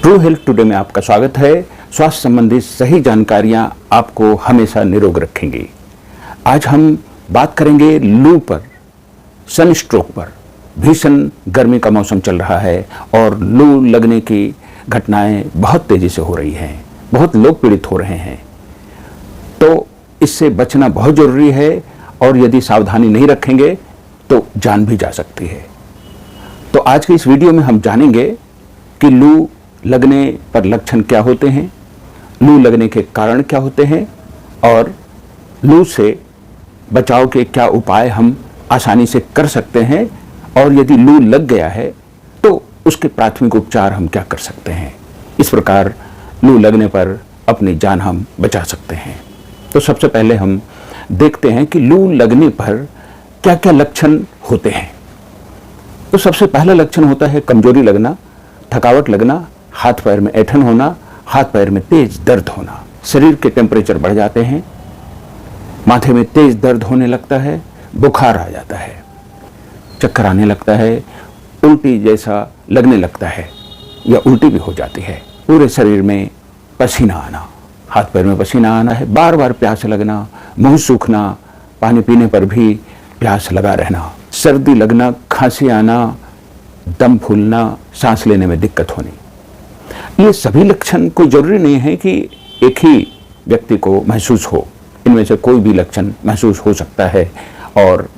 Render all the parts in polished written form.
True health today में आपका स्वागत है। स्वास्थ्य संबंधी सही जानकारियां आपको हमेशा निरोग रखेंगी। आज हम बात करेंगे लू पर, सन स्ट्रोक पर। भीषण गर्मी का मौसम चल रहा है और लू लगने की घटनाएं बहुत तेजी से हो रही हैं। बहुत लोग पीड़ित हो रहे हैं, तो इससे बचना बहुत जरूरी है और यदि सावधानी नहीं रखेंगे तो जान भी जा सकती है। तो आज के इस वीडियो में हम जानेंगे कि लू लगने पर लक्षण क्या होते हैं, लू लगने के कारण क्या होते हैं और लू से बचाव के क्या उपाय हम आसानी से कर सकते हैं, और यदि लू लग गया है तो उसके प्राथमिक उपचार हम क्या कर सकते हैं। इस प्रकार लू लगने पर अपनी जान हम बचा सकते हैं। तो सबसे पहले हम देखते हैं कि लू लगने पर क्या क्या लक्षण होते हैं। तो सबसे पहला लक्षण होता है कमजोरी लगना, थकावट लगना, हाथ पैर में ऐंठन होना, हाथ पैर में तेज दर्द होना, शरीर के टेम्परेचर बढ़ जाते हैं, माथे में तेज दर्द होने लगता है, बुखार आ जाता है, चक्कर आने लगता है, उल्टी जैसा लगने लगता है या उल्टी भी हो जाती है, पूरे शरीर में पसीना आना, हाथ पैर में पसीना आना है, बार बार प्यास लगना, मुंह सूखना, पानी पीने पर भी प्यास लगा रहना, सर्दी लगना, खांसी आना, दम फूलना, सांस लेने में दिक्कत होनी। ये सभी लक्षण कोई जरूरी नहीं है कि एक ही व्यक्ति को महसूस हो, इनमें से कोई भी लक्षण महसूस हो सकता है और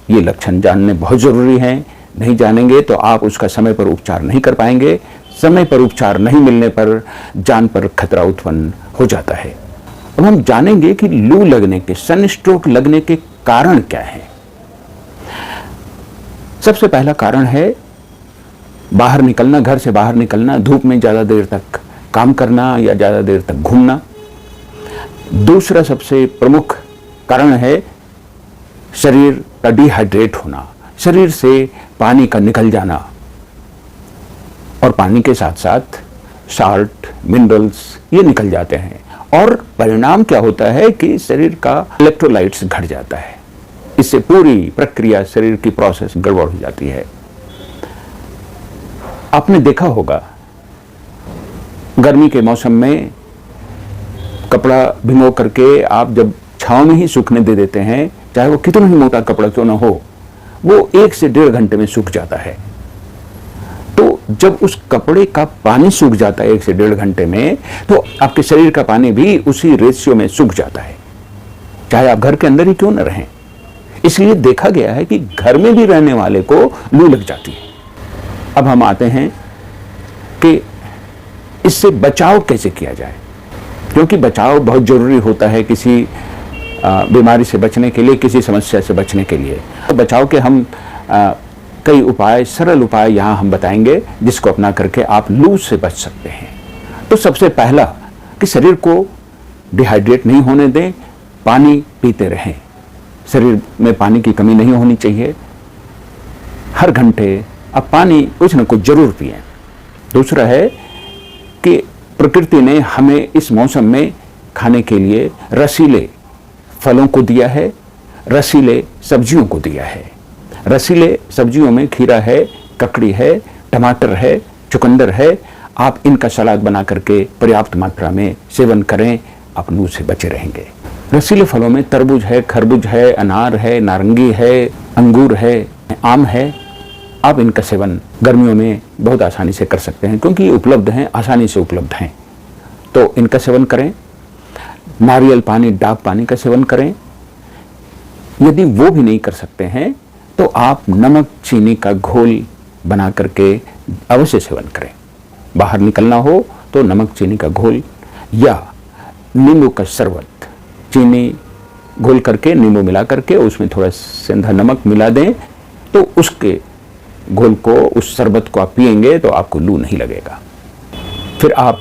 ये लक्षण जानने बहुत जरूरी हैं। नहीं जानेंगे तो आप उसका समय पर उपचार नहीं कर पाएंगे। समय पर उपचार नहीं मिलने पर जान पर खतरा उत्पन्न हो जाता है। अब हम जानेंगे कि लू लगने के, सन स्ट्रोक लगने के कारण क्या है। सबसे पहला कारण है बाहर निकलना, घर से बाहर निकलना, धूप में ज्यादा देर तक काम करना या ज्यादा देर तक घूमना। दूसरा सबसे प्रमुख कारण है शरीर का डिहाइड्रेट होना, शरीर से पानी का निकल जाना, और पानी के साथ साथ साल्ट, मिनरल्स ये निकल जाते हैं, और परिणाम क्या होता है कि शरीर का इलेक्ट्रोलाइट्स घट जाता है। इससे पूरी प्रक्रिया, शरीर की प्रोसेस गड़बड़ हो जाती है। आपने देखा होगा गर्मी के मौसम में कपड़ा भिगो करके आप जब छांव में ही सूखने दे देते हैं, चाहे वो कितना ही मोटा कपड़ा क्यों ना हो, वो 1 से 1.5 घंटे में सूख जाता है। तो जब उस कपड़े का पानी सूख जाता है 1 से 1.5 घंटे में, तो आपके शरीर का पानी भी उसी रेशियो में सूख जाता है, चाहे आप घर के अंदर ही क्यों न रहें। इसलिए देखा गया है कि घर में भी रहने वाले को लू लग जाती है। अब हम आते हैं कि इससे बचाव कैसे किया जाए, क्योंकि बचाव बहुत जरूरी होता है किसी बीमारी से बचने के लिए, किसी समस्या से बचने के लिए। तो बचाव के हम कई उपाय, सरल उपाय यहाँ हम बताएंगे जिसको अपना करके आप लू से बच सकते हैं। तो सबसे पहला कि शरीर को डिहाइड्रेट नहीं होने दें, पानी पीते रहें। शरीर में पानी की कमी नहीं होनी चाहिए। हर घंटे आप पानी कुछ न कुछ जरूर पिएं। दूसरा है कि प्रकृति ने हमें इस मौसम में खाने के लिए रसीले फलों को दिया है, रसीले सब्जियों को दिया है। रसीले सब्जियों में खीरा है, ककड़ी है, टमाटर है, चुकंदर है। आप इनका सलाद बना करके पर्याप्त मात्रा में सेवन करें, आप लू से बचे रहेंगे। रसीले फलों में तरबूज है, खरबूज है, अनार है, नारंगी है, अंगूर है, आम है। आप इनका सेवन गर्मियों में बहुत आसानी से कर सकते हैं, क्योंकि ये उपलब्ध हैं, आसानी से उपलब्ध हैं, तो इनका सेवन करें। नारियल पानी, डाब पानी का सेवन करें। यदि वो भी नहीं कर सकते हैं तो आप नमक चीनी का घोल बना करके अवश्य सेवन करें। बाहर निकलना हो तो नमक चीनी का घोल या नींबू का शरबत, चीनी घोल करके, नींबू मिला करके उसमें थोड़ा सेंधा नमक मिला दें, तो उसके घोल को, उस शरबत को आप पिएंगे तो आपको लू नहीं लगेगा। फिर आप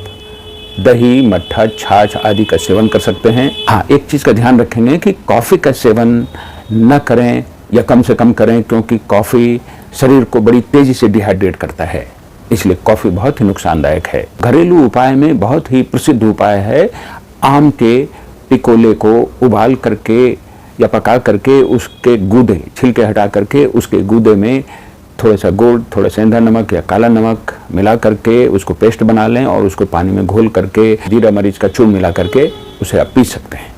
दही, मट्ठा, छाछ आदि का सेवन कर सकते हैं। हाँ, एक चीज का ध्यान रखेंगे कि कॉफी का सेवन न करें या कम से कम करें, क्योंकि कॉफी शरीर को बड़ी तेजी से डिहाइड्रेट करता है, इसलिए कॉफी बहुत ही नुकसानदायक है। घरेलू उपाय में बहुत ही प्रसिद्ध उपाय है आम के टिकोले को उबाल करके या पका करके उसके गूदे, छिलके हटा करके उसके गूदे में थोड़ा सा गुड़, थोड़ा सेंधा नमक या काला नमक मिला करके उसको पेस्ट बना लें और उसको पानी में घोल करके जीरा मरीच का चूर्ण मिला करके उसे आप पी सकते हैं।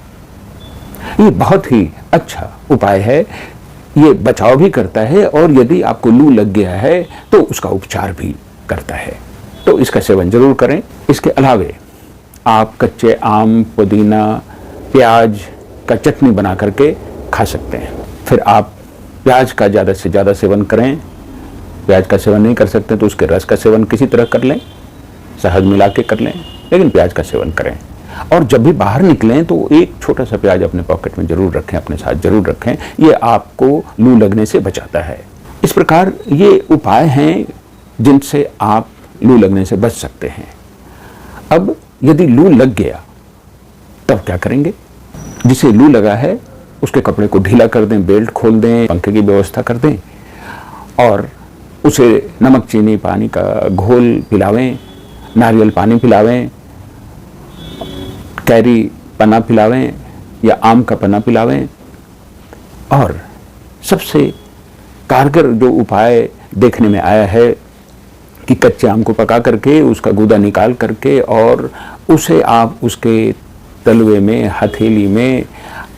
ये बहुत ही अच्छा उपाय है, ये बचाव भी करता है और यदि आपको लू लग गया है तो उसका उपचार भी करता है। तो इसका सेवन जरूर करें। इसके अलावे आप कच्चे आम, पुदीना, प्याज का चटनी बना करके खा सकते हैं। फिर आप प्याज का ज़्यादा से ज़्यादा सेवन करें। प्याज का सेवन नहीं कर सकते तो उसके रस का सेवन किसी तरह कर लें, शहद मिला के कर लें, लेकिन प्याज का सेवन करें। और जब भी बाहर निकलें तो एक छोटा सा प्याज अपने पॉकेट में जरूर रखें, अपने साथ जरूर रखें। ये आपको लू लगने से बचाता है। इस प्रकार ये उपाय हैं जिनसे आप लू लगने से बच सकते हैं। अब यदि लू लग गया तब क्या करेंगे? जिसे लू लगा है उसके कपड़े को ढीला कर दें, बेल्ट खोल दें, पंखे की व्यवस्था कर दें और उसे नमक, चीनी, पानी का घोल पिलावें, नारियल पानी पिलावें, कैरी पन्ना पिलावें या आम का पन्ना पिलावें। और सबसे कारगर जो उपाय देखने में आया है कि कच्चे आम को पका करके उसका गूदा निकाल करके और उसे आप उसके तलवे में, हथेली में,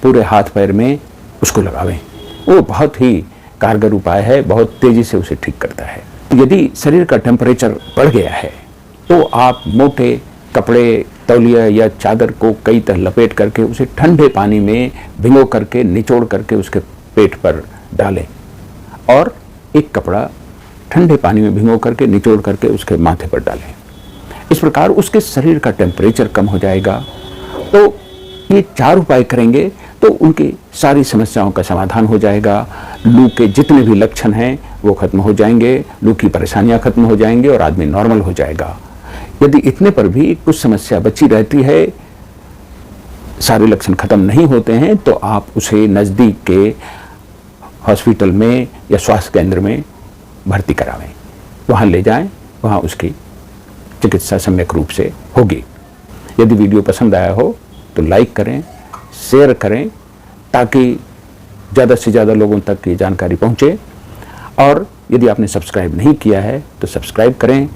पूरे हाथ पैर में उसको लगावें। वो बहुत ही कारगर उपाय है, बहुत तेजी से उसे ठीक करता है। यदि शरीर का टेम्परेचर बढ़ गया है तो आप मोटे कपड़े, तौलिया या चादर को कई तरह लपेट करके उसे ठंडे पानी में भिगो करके, निचोड़ करके उसके पेट पर डालें और एक कपड़ा ठंडे पानी में भिगो करके, निचोड़ करके उसके माथे पर डालें। इस प्रकार उसके शरीर का टेम्परेचर कम हो जाएगा। तो ये 4 उपाय करेंगे तो उनकी सारी समस्याओं का समाधान हो जाएगा। लू के जितने भी लक्षण हैं वो खत्म हो जाएंगे, लू की परेशानियां खत्म हो जाएंगे और आदमी नॉर्मल हो जाएगा। यदि इतने पर भी कुछ समस्या बची रहती है, सारे लक्षण खत्म नहीं होते हैं, तो आप उसे नज़दीक के हॉस्पिटल में या स्वास्थ्य केंद्र में भर्ती करावें, वहाँ ले जाएं, वहाँ उसकी चिकित्सा सम्यक रूप से होगी। यदि वीडियो पसंद आया हो तो लाइक करें, शेयर करें ताकि ज़्यादा से ज़्यादा लोगों तक ये जानकारी पहुँचे। और यदि आपने सब्सक्राइब नहीं किया है तो सब्सक्राइब करें